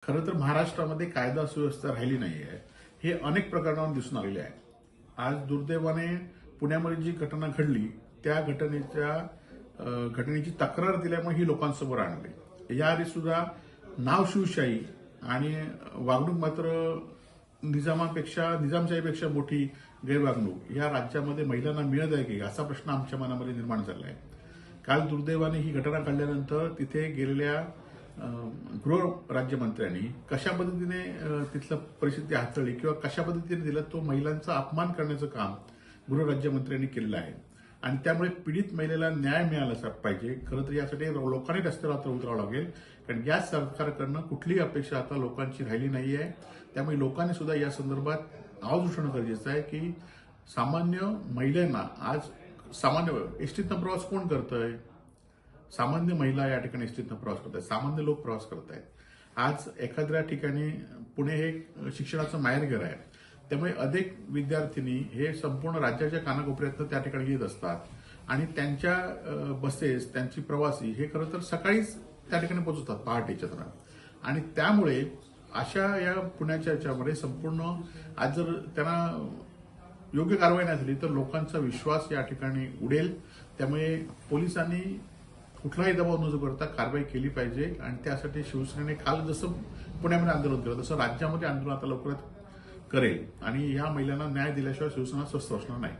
खरं तर महाराष्ट्रामध्ये कायदा सुव्यवस्था राहिली नाही आहे हे अनेक प्रकरणांवर दिसून आलेले आहे. आज दुर्दैवाने पुण्यामध्ये जी घटना घडली त्या घटनेची तक्रार दिल्यामुळे ही लोकांसमोर आणली. याआधी सुद्धा नाव शिवशाही आणि वागणूक मात्र निजामशाहीपेक्षा मोठी गैरवागणूक या राज्यामध्ये महिलांना मिळत आहे की असा प्रश्न आमच्या मनामध्ये निर्माण झाला आहे. काल दुर्दैवाने ही घटना घडल्यानंतर तिथे गेलेल्या गृह राज्यमंत्र्यांनी कशा पद्धतीने तिथलं परिस्थिती हाताळली किंवा कशा पद्धतीने दिलं तो महिलांचा अपमान करण्याचं काम गृह राज्यमंत्र्यांनी केलेलं आहे. आणि त्यामुळे पीडित महिलेला न्याय मिळाला पाहिजे. खरं तर यासाठी लोकांनी रस्त्यावर आता उतरावं लागेल, कारण या सरकारकडनं कुठलीही अपेक्षा आता लोकांची राहिली नाही आहे. त्यामुळे लोकांनी सुद्धा या संदर्भात आवाज उठवणं गरजेचं आहे की सामान्य महिलांना आज सामान्य एसटीतनं प्रवास कोण करतंय? सामान्य महिला या ठिकाणी एसटीतनं प्रवास करत आहेत, सामान्य लोक प्रवास करत आहेत. आज एखाद्या ठिकाणी पुणे हे शिक्षणाचं माहेरघर आहे, त्यामुळे अनेक विद्यार्थिनी हे संपूर्ण राज्याच्या कानाकोपऱ्यातनं त्या ठिकाणी येत असतात आणि त्यांच्या बसेस त्यांची प्रवासी हे खरं तर सकाळीच त्या ठिकाणी पोहोचतात पहाटेच्या दरम्यान. आणि त्यामुळे अशा या पुण्याच्या याच्यामध्ये संपूर्ण आज जर त्यांना योग्य कारवाई नाही झाली तर लोकांचा विश्वास या ठिकाणी उडेल. त्यामुळे पोलिसांनी कुठलाही दबाव न करता कारवाई केली पाहिजे आणि त्यासाठी शिवसेनेने काल जसं पुण्यामध्ये आंदोलन केलं तसं राज्यामध्ये आंदोलन आता लवकरात करेल आणि या महिलांना न्याय दिल्याशिवाय शिवसेना स्वस्थ बसणार नाही.